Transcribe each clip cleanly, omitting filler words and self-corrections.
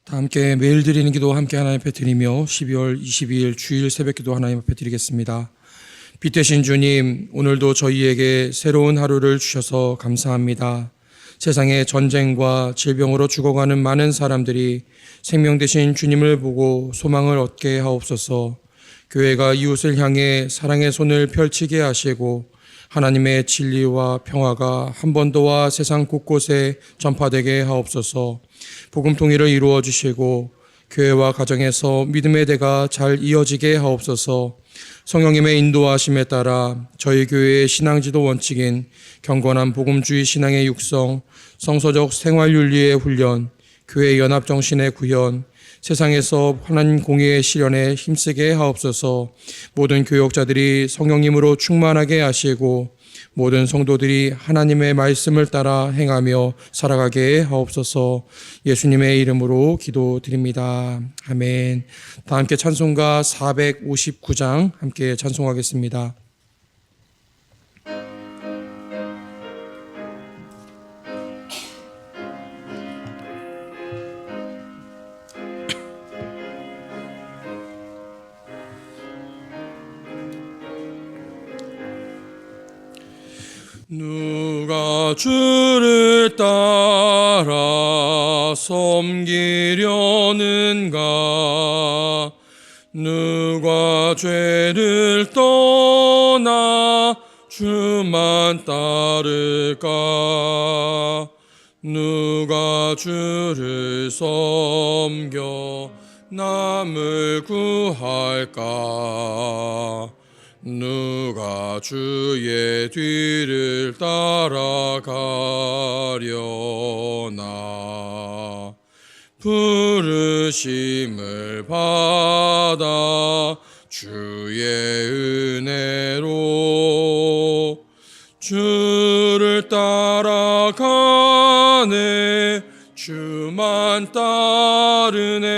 다 함께 매일 드리는 기도 함께 하나님 앞에 드리며 12월 22일 주일 새벽 기도 하나님 앞에 드리겠습니다. 빛 되신 주님, 오늘도 저희에게 새로운 하루를 주셔서 감사합니다. 세상의 전쟁과 질병으로 죽어가는 많은 사람들이 생명 되신 주님을 보고 소망을 얻게 하옵소서. 교회가 이웃을 향해 사랑의 손을 펼치게 하시고 하나님의 진리와 평화가 한 번도와 세상 곳곳에 전파되게 하옵소서. 복음 통일을 이루어 주시고 교회와 가정에서 믿음의 대가 잘 이어지게 하옵소서. 성령님의 인도하심에 따라 저희 교회의 신앙지도 원칙인 경건한 복음주의 신앙의 육성, 성서적 생활윤리의 훈련, 교회 연합정신의 구현, 세상에서 하나님 공의의 실현에 힘쓰게 하옵소서. 모든 교역자들이 성령님으로 충만하게 하시고 모든 성도들이 하나님의 말씀을 따라 행하며 살아가게 하옵소서. 예수님의 이름으로 기도드립니다. 아멘. 다 함께 찬송가 459장 함께 찬송하겠습니다. 누가 주를 따라 섬기려는가? 누가 죄를 떠나 주만 따를까? 누가 주를 섬겨 남을 구할까? 누가 주의 뒤를 따라가려나? 부르심을 받아 주의 은혜로 주를 따라가네. 주만 따르네.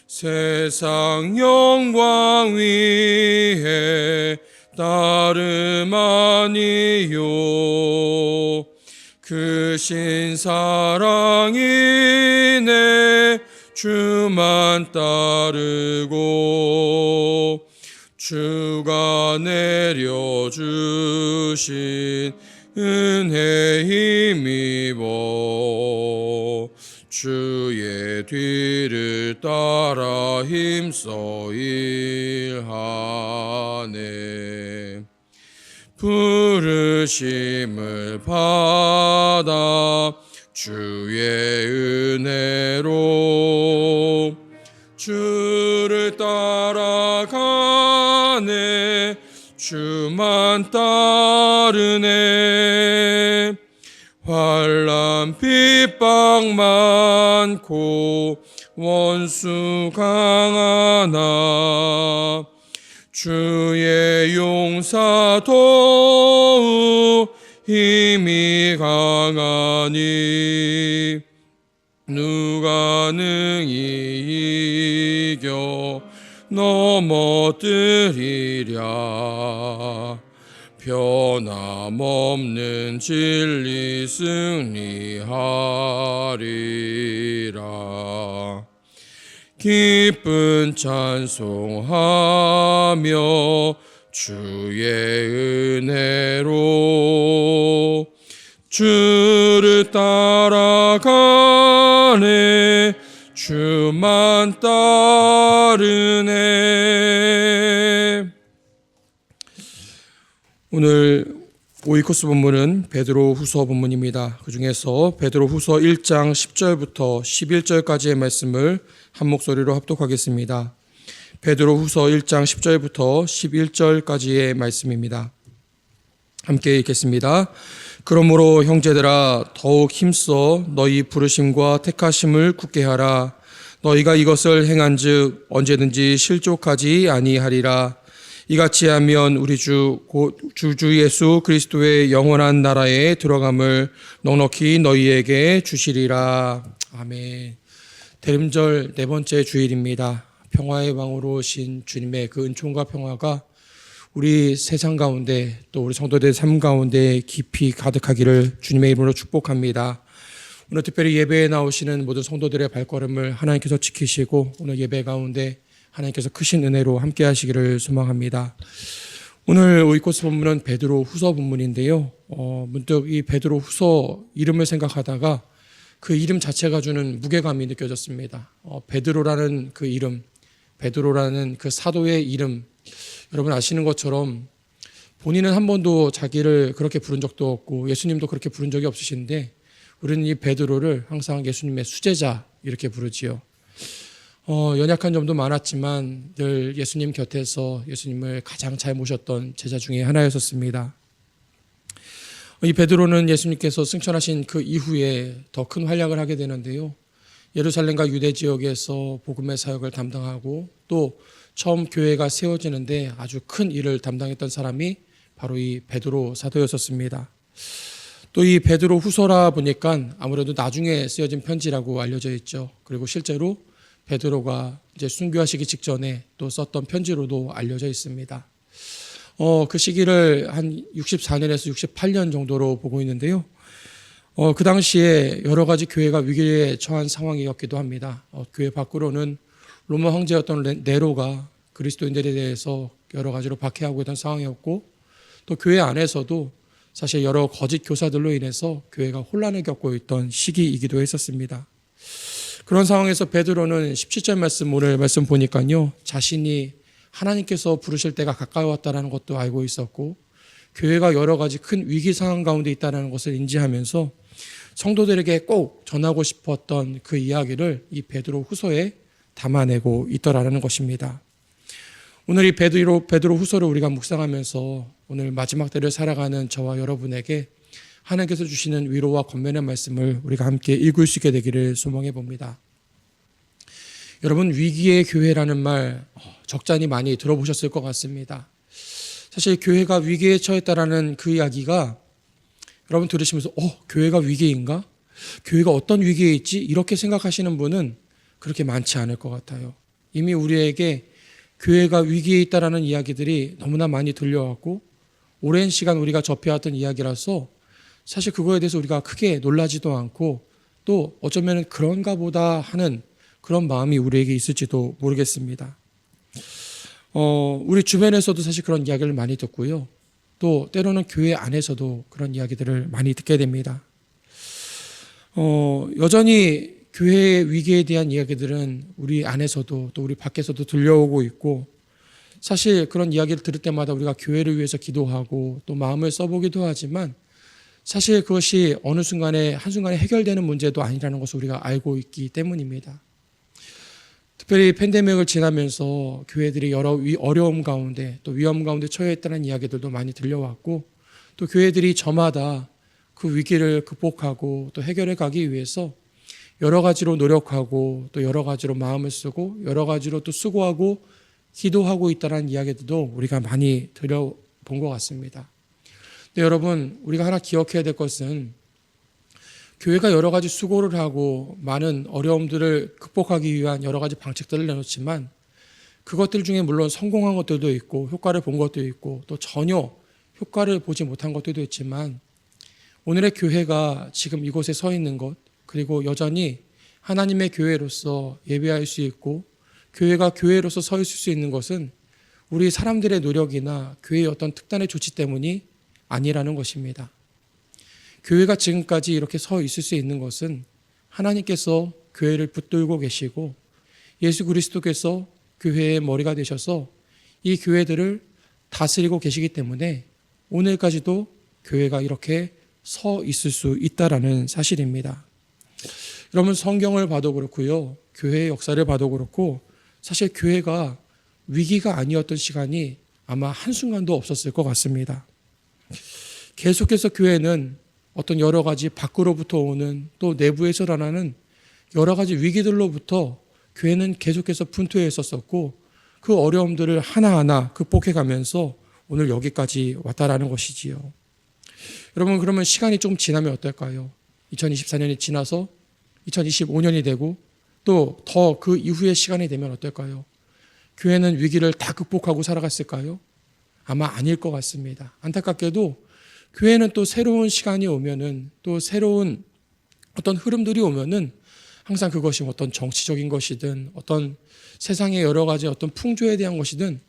세상 영광 위에 따름 아니요. 그 신사랑이네. 주만 따르고 주가 내려주신 은혜 힘입어 주의 뒤를 따라 힘써 일하네. 부르심을 받아 주의 은혜로 주를 따라가네. 주만 따르네. 환난 핍박 많고 원수 강하나 주의 용사 도우 힘이 강하니 누가 능히 이겨 넘어뜨리랴. 변함없는 진리 승리하리라. 기쁜 찬송하며 주의 은혜로 주를 따라가네. 주만 따르네. 오늘 오이코스 본문은 베드로 후서 본문입니다. 그 중에서 베드로 후서 1장 10절부터 11절까지의 말씀을 한 목소리로 합독하겠습니다. 베드로 후서 1장 10절부터 11절까지의 말씀입니다. 함께 읽겠습니다. 그러므로 형제들아 더욱 힘써 너희 부르심과 택하심을 굳게 하라. 너희가 이것을 행한즉 언제든지 실족하지 아니하리라. 이같이 하면 우리 주 예수 그리스도의 영원한 나라에 들어감을 넉넉히 너희에게 주시리라. 아멘. 대림절 네 번째 주일입니다. 평화의 왕으로 오신 주님의 그 은총과 평화가 우리 세상 가운데 또 우리 성도들의 삶 가운데 깊이 가득하기를 주님의 이름으로 축복합니다. 오늘 특별히 예배에 나오시는 모든 성도들의 발걸음을 하나님께서 지키시고 오늘 예배 가운데 하나님께서 크신 은혜로 함께 하시기를 소망합니다. 오늘 오이코스 본문은 베드로 후서 본문인데요. 문득 이 베드로 후서 이름을 생각하다가 그 이름 자체가 주는 무게감이 느껴졌습니다. 베드로라는 그 이름, 베드로라는 그 사도의 이름, 여러분 아시는 것처럼 본인은 한 번도 자기를 그렇게 부른 적도 없고 예수님도 그렇게 부른 적이 없으신데 우리는 이 베드로를 항상 예수님의 수제자 이렇게 부르지요. 연약한 점도 많았지만 늘 예수님 곁에서 예수님을 가장 잘 모셨던 제자 중에 하나였었습니다. 이 베드로는 예수님께서 승천하신 그 이후에 더 큰 활약을 하게 되는데요. 예루살렘과 유대 지역에서 복음의 사역을 담당하고 또 처음 교회가 세워지는데 아주 큰 일을 담당했던 사람이 바로 이 베드로 사도였었습니다. 또 이 베드로 후서라 보니까 아무래도 나중에 쓰여진 편지라고 알려져 있죠. 그리고 실제로 베드로가 이제 순교하시기 직전에 또 썼던 편지로도 알려져 있습니다. 그 시기를 한 64년에서 68년 정도로 보고 있는데요. 그 당시에 여러 가지 교회가 위기에 처한 상황이었기도 합니다. 교회 밖으로는 로마 황제였던 네로가 그리스도인들에 대해서 여러 가지로 박해하고 있던 상황이었고 또 교회 안에서도 사실 여러 거짓 교사들로 인해서 교회가 혼란을 겪고 있던 시기이기도 했었습니다. 그런 상황에서 베드로는 17절 말씀 오늘 말씀 보니까요. 자신이 하나님께서 부르실 때가 가까이 왔다는 것도 알고 있었고 교회가 여러 가지 큰 위기 상황 가운데 있다는 것을 인지하면서 성도들에게 꼭 전하고 싶었던 그 이야기를 이 베드로 후서에 담아내고 있더라는 것입니다. 오늘 이 베드로 후서를 우리가 묵상하면서 오늘 마지막 때를 살아가는 저와 여러분에게 하나님께서 주시는 위로와 권면의 말씀을 우리가 함께 읽을 수 있게 되기를 소망해 봅니다. 여러분 위기의 교회라는 말 적잖이 많이 들어보셨을 것 같습니다. 사실 교회가 위기에 처했다라는 그 이야기가 여러분 들으시면서 교회가 위기인가? 교회가 어떤 위기에 있지? 이렇게 생각하시는 분은 그렇게 많지 않을 것 같아요. 이미 우리에게 교회가 위기에 있다라는 이야기들이 너무나 많이 들려왔고 오랜 시간 우리가 접해왔던 이야기라서 사실 그거에 대해서 우리가 크게 놀라지도 않고 또 어쩌면 그런가 보다 하는 그런 마음이 우리에게 있을지도 모르겠습니다. 우리 주변에서도 사실 그런 이야기를 많이 듣고요. 또 때로는 교회 안에서도 그런 이야기들을 많이 듣게 됩니다. 여전히 교회의 위기에 대한 이야기들은 우리 안에서도 또 우리 밖에서도 들려오고 있고 사실 그런 이야기를 들을 때마다 우리가 교회를 위해서 기도하고 또 마음을 써보기도 하지만 사실 그것이 어느 순간에 한순간에 해결되는 문제도 아니라는 것을 우리가 알고 있기 때문입니다. 특별히 팬데믹을 지나면서 교회들이 여러 어려움 가운데 또 위험 가운데 처해 있다는 이야기들도 많이 들려왔고 또 교회들이 저마다 그 위기를 극복하고 또 해결해 가기 위해서 여러 가지로 노력하고 또 여러 가지로 마음을 쓰고 여러 가지로 또 수고하고 기도하고 있다는 이야기들도 우리가 많이 들어본 것 같습니다. 근데 여러분 우리가 하나 기억해야 될 것은 교회가 여러 가지 수고를 하고 많은 어려움들을 극복하기 위한 여러 가지 방책들을 내놓지만 그것들 중에 물론 성공한 것들도 있고 효과를 본 것도 있고 또 전혀 효과를 보지 못한 것들도 있지만 오늘의 교회가 지금 이곳에 서 있는 것 그리고 여전히 하나님의 교회로서 예배할 수 있고 교회가 교회로서 서 있을 수 있는 것은 우리 사람들의 노력이나 교회의 어떤 특단의 조치 때문이 아니라는 것입니다. 교회가 지금까지 이렇게 서 있을 수 있는 것은 하나님께서 교회를 붙들고 계시고 예수 그리스도께서 교회의 머리가 되셔서 이 교회들을 다스리고 계시기 때문에 오늘까지도 교회가 이렇게 서 있을 수 있다라는 사실입니다. 여러분 성경을 봐도 그렇고요. 교회의 역사를 봐도 그렇고 사실 교회가 위기가 아니었던 시간이 아마 한순간도 없었을 것 같습니다. 계속해서 교회는 어떤 여러 가지 밖으로부터 오는 또 내부에서 일어나는 여러 가지 위기들로부터 교회는 계속해서 분투해 있었었고 그 어려움들을 하나하나 극복해 가면서 오늘 여기까지 왔다라는 것이지요. 여러분 그러면 시간이 좀 지나면 어떨까요? 2024년이 지나서 2025년이 되고 또 더 그 이후의 시간이 되면 어떨까요? 교회는 위기를 다 극복하고 살아갔을까요? 아마 아닐 것 같습니다. 안타깝게도 교회는 또 새로운 시간이 오면은 또 새로운 어떤 흐름들이 오면은 항상 그것이 어떤 정치적인 것이든 어떤 세상의 여러 가지 어떤 풍조에 대한 것이든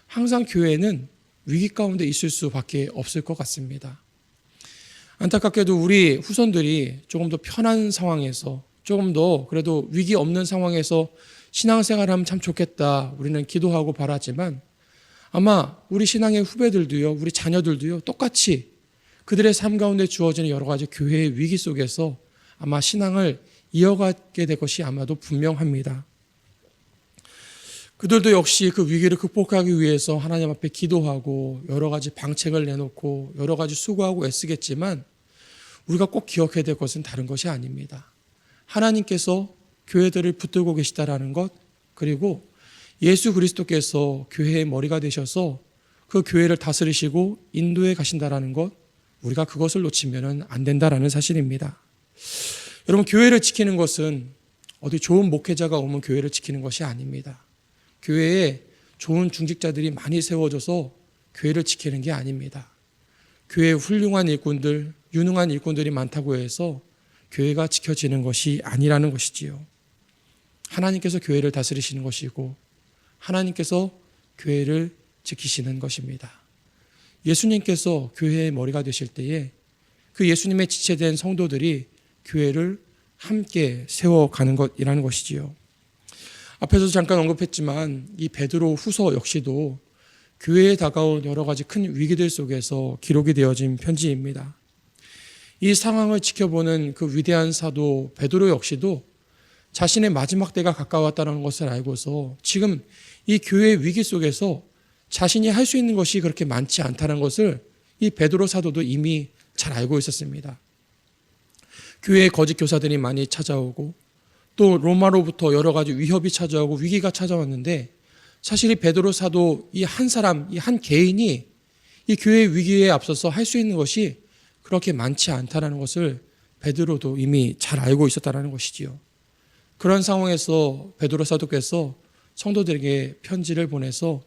항상 교회는 위기 가운데 있을 수밖에 없을 것 같습니다. 안타깝게도 우리 후손들이 조금 더 편한 상황에서 조금 더 그래도 위기 없는 상황에서 신앙생활하면 참 좋겠다 우리는 기도하고 바라지만 아마 우리 신앙의 후배들도요, 우리 자녀들도요, 똑같이 그들의 삶 가운데 주어지는 여러 가지 교회의 위기 속에서 아마 신앙을 이어가게 될 것이 아마도 분명합니다. 그들도 역시 그 위기를 극복하기 위해서 하나님 앞에 기도하고 여러 가지 방책을 내놓고 여러 가지 수고하고 애쓰겠지만 우리가 꼭 기억해야 될 것은 다른 것이 아닙니다. 하나님께서 교회들을 붙들고 계시다라는 것, 그리고 예수 그리스도께서 교회의 머리가 되셔서 그 교회를 다스리시고 인도해 가신다라는 것, 우리가 그것을 놓치면 안 된다라는 사실입니다. 여러분, 교회를 지키는 것은 어디 좋은 목회자가 오면 교회를 지키는 것이 아닙니다. 교회에 좋은 중직자들이 많이 세워져서 교회를 지키는 게 아닙니다. 교회에 훌륭한 일꾼들, 유능한 일꾼들이 많다고 해서 교회가 지켜지는 것이 아니라는 것이지요. 하나님께서 교회를 다스리시는 것이고 하나님께서 교회를 지키시는 것입니다. 예수님께서 교회의 머리가 되실 때에 그 예수님의 지체된 성도들이 교회를 함께 세워가는 것이라는 것이지요. 앞에서 잠깐 언급했지만 이 베드로 후서 역시도 교회에 다가온 여러 가지 큰 위기들 속에서 기록이 되어진 편지입니다. 이 상황을 지켜보는 그 위대한 사도 베드로 역시도 자신의 마지막 때가 가까웠다는 것을 알고서 지금 이 교회의 위기 속에서 자신이 할 수 있는 것이 그렇게 많지 않다는 것을 이 베드로 사도도 이미 잘 알고 있었습니다. 교회에 거짓 교사들이 많이 찾아오고 또 로마로부터 여러 가지 위협이 찾아오고 위기가 찾아왔는데 사실 이 베드로 사도 이 한 사람, 이 한 개인이 이 교회의 위기에 앞서서 할 수 있는 것이 그렇게 많지 않다는 것을 베드로도 이미 잘 알고 있었다는 것이지요. 그런 상황에서 베드로 사도께서 성도들에게 편지를 보내서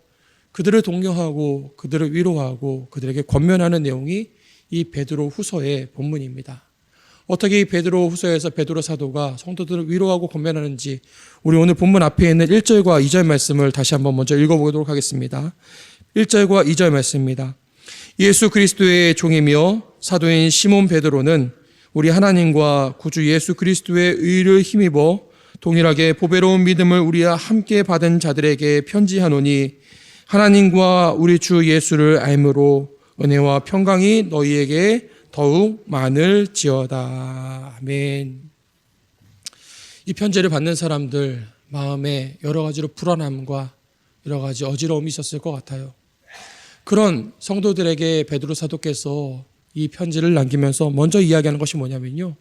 그들을 독려하고 그들을 위로하고 그들에게 권면하는 내용이 이 베드로 후서의 본문입니다. 어떻게 이 베드로 후서에서 베드로 사도가 성도들을 위로하고 권면하는지 우리 오늘 본문 앞에 있는 1절과 2절 말씀을 다시 한번 먼저 읽어보도록 하겠습니다. 1절과 2절 말씀입니다. 예수 그리스도의 종이며 사도인 시몬 베드로는 우리 하나님과 구주 예수 그리스도의 의를 힘입어 동일하게 보배로운 믿음을 우리와 함께 받은 자들에게 편지하노니 하나님과 우리 주 예수를 알므로 은혜와 평강이 너희에게 더욱 많을지어다. 아멘. 이 편지를 받는 사람들 마음에 여러 가지로 불안함과 여러 가지 어지러움이 있었을 것 같아요. 그런 성도들에게 베드로 사도께서 이 편지를 남기면서 먼저 이야기하는 것이 뭐냐면요,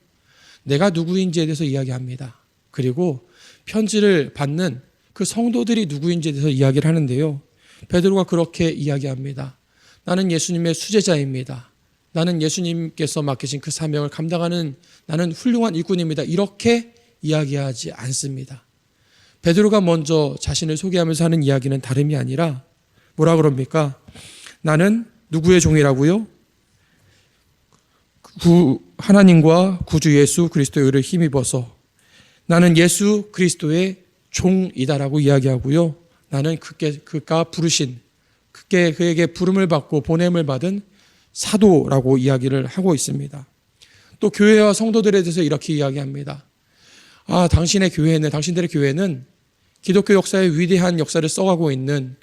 내가 누구인지에 대해서 이야기합니다. 그리고 편지를 받는 그 성도들이 누구인지에 대해서 이야기를 하는데요, 베드로가 그렇게 이야기합니다. 나는 예수님의 수제자입니다. 나는 예수님께서 맡기신 그 사명을 감당하는 나는 훌륭한 일꾼입니다. 이렇게 이야기하지 않습니다. 베드로가 먼저 자신을 소개하면서 하는 이야기는 다름이 아니라 뭐라 그럽니까? 나는 누구의 종이라고요? 하나님과 구주 예수 그리스도의 의를 힘입어서 나는 예수 그리스도의 종이다라고 이야기하고요. 나는 그가 부르신 그에게 부름을 받고 보냄을 받은 사도라고 이야기를 하고 있습니다. 또 교회와 성도들에 대해서 이렇게 이야기합니다. 당신의 교회는, 당신들의 교회는 기독교 역사의 위대한 역사를 써가고 있는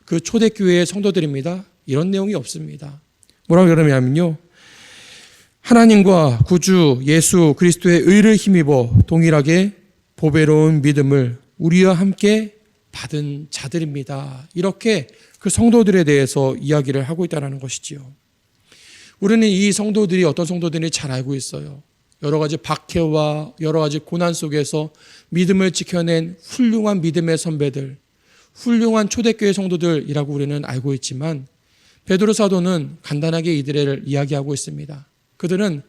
그 초대교회의 성도들입니다. 이런 내용이 없습니다. 뭐라고 그러냐면요, 하나님과 구주 예수 그리스도의 의를 힘입어 동일하게 보배로운 믿음을 우리와 함께 받은 자들입니다. 이렇게 그 성도들에 대해서 이야기를 하고 있다는 것이지요. 우리는 이 성도들이 어떤 성도들인지 잘 알고 있어요. 여러 가지 박해와 여러 가지 고난 속에서 믿음을 지켜낸 훌륭한 믿음의 선배들, 훌륭한 초대교회 성도들이라고 우리는 알고 있지만 베드로 사도는 간단하게 이들을 이야기하고 있습니다. 그들은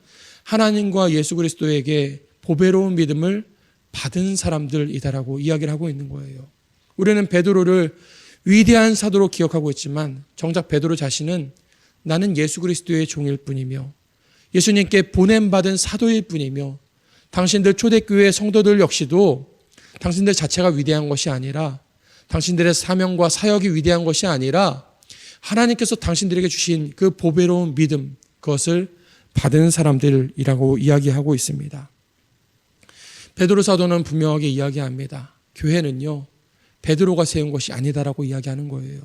하나님과 예수 그리스도에게 보배로운 믿음을 받은 사람들이다라고 이야기를 하고 있는 거예요. 우리는 베드로를 위대한 사도로 기억하고 있지만 정작 베드로 자신은 나는 예수 그리스도의 종일 뿐이며 예수님께 보냄받은 사도일 뿐이며 당신들 초대교회 성도들 역시도 당신들 자체가 위대한 것이 아니라, 당신들의 사명과 사역이 위대한 것이 아니라 하나님께서 당신들에게 주신 그 보배로운 믿음, 그것을 받은 사람들이라고 이야기하고 있습니다. 베드로 사도는 분명하게 이야기합니다. 교회는요, 베드로가 세운 것이 아니다라고 이야기하는 거예요.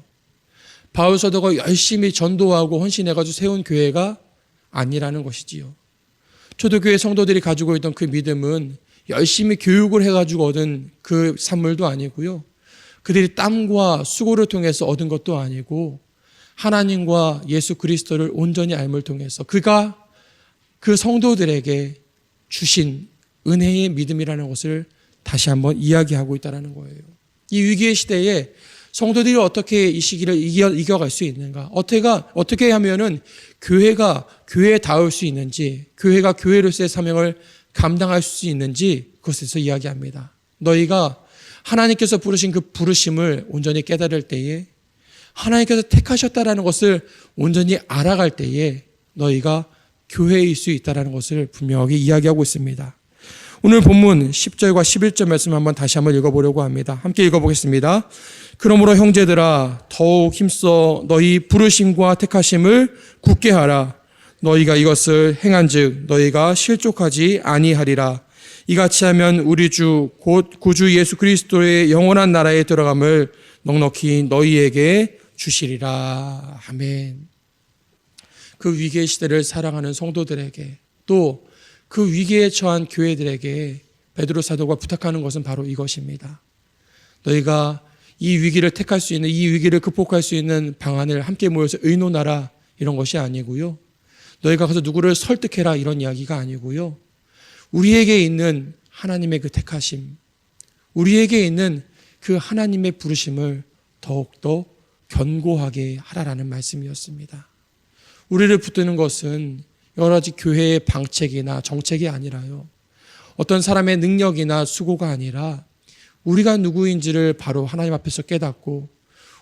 바울 사도가 열심히 전도하고 헌신해가지고 세운 교회가 아니라는 것이지요. 초대교회 성도들이 가지고 있던 그 믿음은 열심히 교육을 해가지고 얻은 그 산물도 아니고요. 그들이 땀과 수고를 통해서 얻은 것도 아니고 하나님과 예수 그리스도를 온전히 알을 통해서 그가 그 성도들에게 주신 은혜의 믿음이라는 것을 다시 한번 이야기하고 있다는 거예요. 이 위기의 시대에 성도들이 어떻게 이 시기를 이겨갈 수 있는가? 어떻게 하면은 교회가 교회에 닿을 수 있는지, 교회가 교회로서의 사명을 감당할 수 있는지 그것에서 이야기합니다. 너희가 하나님께서 부르신 그 부르심을 온전히 깨달을 때에, 하나님께서 택하셨다라는 것을 온전히 알아갈 때에 너희가 교회일 수 있다는 것을 분명하게 이야기하고 있습니다. 오늘 본문 10절과 11절 말씀 한번 다시 한번 읽어보려고 합니다. 함께 읽어보겠습니다. 그러므로 형제들아 더욱 힘써 너희 부르심과 택하심을 굳게 하라. 너희가 이것을 행한즉 너희가 실족하지 아니하리라. 이같이 하면 우리 주 곧 구주 예수 그리스도의 영원한 나라에 들어감을 넉넉히 너희에게 주시리라. 아멘. 그 위기의 시대를 살아가는 성도들에게, 또 그 위기에 처한 교회들에게 베드로 사도가 부탁하는 것은 바로 이것입니다. 너희가 이 위기를 택할 수 있는, 이 위기를 극복할 수 있는 방안을 함께 모여서 의논하라, 이런 것이 아니고요. 너희가 가서 누구를 설득해라, 이런 이야기가 아니고요. 우리에게 있는 하나님의 그 택하심, 우리에게 있는 그 하나님의 부르심을 더욱더 견고하게 하라라는 말씀이었습니다. 우리를 붙드는 것은 여러 가지 교회의 방책이나 정책이 아니라요, 어떤 사람의 능력이나 수고가 아니라 우리가 누구인지를 바로 하나님 앞에서 깨닫고,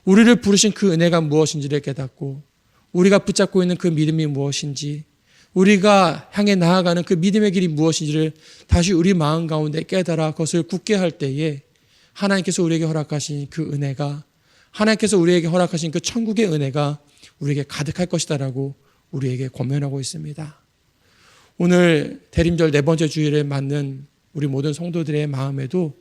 우리를 부르신 그 은혜가 무엇인지를 깨닫고, 우리가 붙잡고 있는 그 믿음이 무엇인지, 우리가 향해 나아가는 그 믿음의 길이 무엇인지를 다시 우리 마음 가운데 깨달아 그것을 굳게 할 때에 하나님께서 우리에게 허락하신 그 은혜가, 하나님께서 우리에게 허락하신 그 천국의 은혜가 우리에게 가득할 것이다라고 우리에게 권면하고 있습니다. 오늘 대림절 네 번째 주일에 맞는 우리 모든 성도들의 마음에도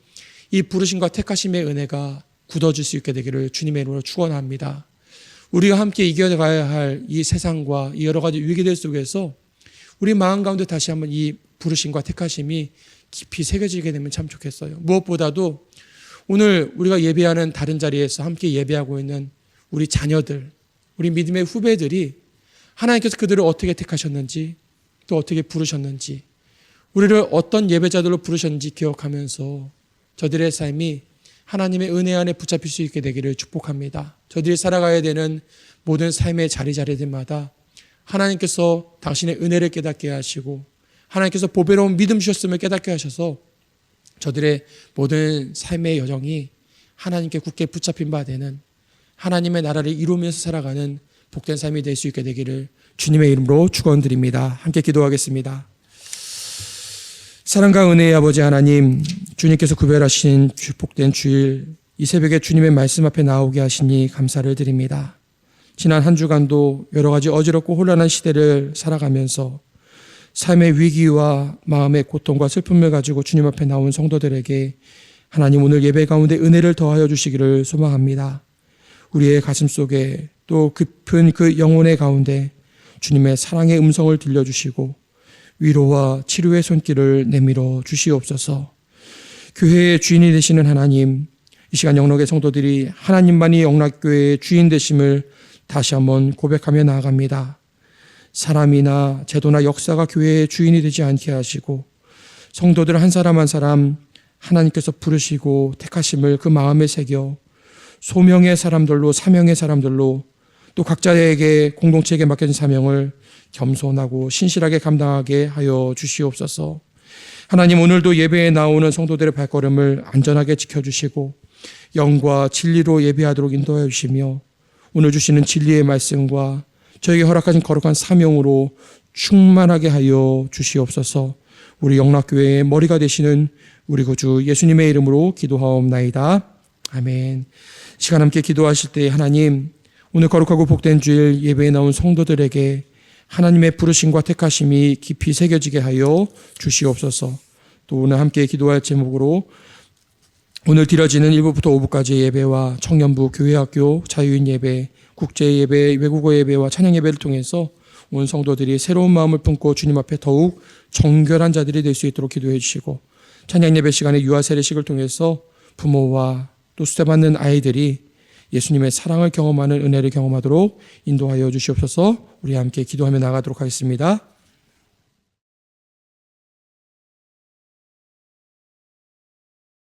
이 부르심과 택하심의 은혜가 굳어질 수 있게 되기를 주님의 이름으로 축원합니다. 우리가 함께 이겨가야 할 이 세상과 이 여러 가지 위기들 속에서 우리 마음 가운데 다시 한번 이 부르심과 택하심이 깊이 새겨지게 되면 참 좋겠어요. 무엇보다도 오늘 우리가 예배하는 다른 자리에서 함께 예배하고 있는 우리 자녀들, 우리 믿음의 후배들이 하나님께서 그들을 어떻게 택하셨는지, 또 어떻게 부르셨는지, 우리를 어떤 예배자들로 부르셨는지 기억하면서 저들의 삶이 하나님의 은혜 안에 붙잡힐 수 있게 되기를 축복합니다. 저들이 살아가야 되는 모든 삶의 자리들마다 하나님께서 당신의 은혜를 깨닫게 하시고, 하나님께서 보배로운 믿음 주셨음을 깨닫게 하셔서 저들의 모든 삶의 여정이 하나님께 굳게 붙잡힌 바 되는, 하나님의 나라를 이루면서 살아가는 복된 삶이 될 수 있게 되기를 주님의 이름으로 축원드립니다. 함께 기도하겠습니다. 사랑과 은혜의 아버지 하나님, 주님께서 구별하신 복된 주일, 이 새벽에 주님의 말씀 앞에 나오게 하시니 감사를 드립니다. 지난 한 주간도 여러 가지 어지럽고 혼란한 시대를 살아가면서 삶의 위기와 마음의 고통과 슬픔을 가지고 주님 앞에 나온 성도들에게 하나님 오늘 예배 가운데 은혜를 더하여 주시기를 소망합니다. 우리의 가슴 속에 또 깊은 그 영혼의 가운데 주님의 사랑의 음성을 들려주시고 위로와 치료의 손길을 내밀어 주시옵소서. 교회의 주인이 되시는 하나님, 이 시간 영락의 성도들이 하나님만이 영락교회의 주인 되심을 다시 한번 고백하며 나아갑니다. 사람이나 제도나 역사가 교회의 주인이 되지 않게 하시고 성도들 한 사람 한 사람 하나님께서 부르시고 택하심을 그 마음에 새겨 소명의 사람들로, 사명의 사람들로, 또 각자에게 공동체에게 맡겨진 사명을 겸손하고 신실하게 감당하게 하여 주시옵소서. 하나님, 오늘도 예배에 나오는 성도들의 발걸음을 안전하게 지켜주시고 영과 진리로 예배하도록 인도하여 주시며 오늘 주시는 진리의 말씀과 저에게 허락하신 거룩한 사명으로 충만하게 하여 주시옵소서. 우리 영락교회의 머리가 되시는 우리 구주 예수님의 이름으로 기도하옵나이다. 아멘. 시간 함께 기도하실 때 하나님, 오늘 거룩하고 복된 주일 예배에 나온 성도들에게 하나님의 부르심과 택하심이 깊이 새겨지게 하여 주시옵소서. 또 오늘 함께 기도할 제목으로 오늘 드려지는 1부부터 5부까지의 예배와 청년부, 교회학교, 자유인 예배, 국제 예배, 외국어 예배와 찬양 예배를 통해서 온 성도들이 새로운 마음을 품고 주님 앞에 더욱 정결한 자들이 될 수 있도록 기도해 주시고, 찬양 예배 시간에 유아 세례식을 통해서 부모와 또 수대받는 아이들이 예수님의 사랑을 경험하는 은혜를 경험하도록 인도하여 주시옵소서. 우리 함께 기도하며 나가도록 하겠습니다.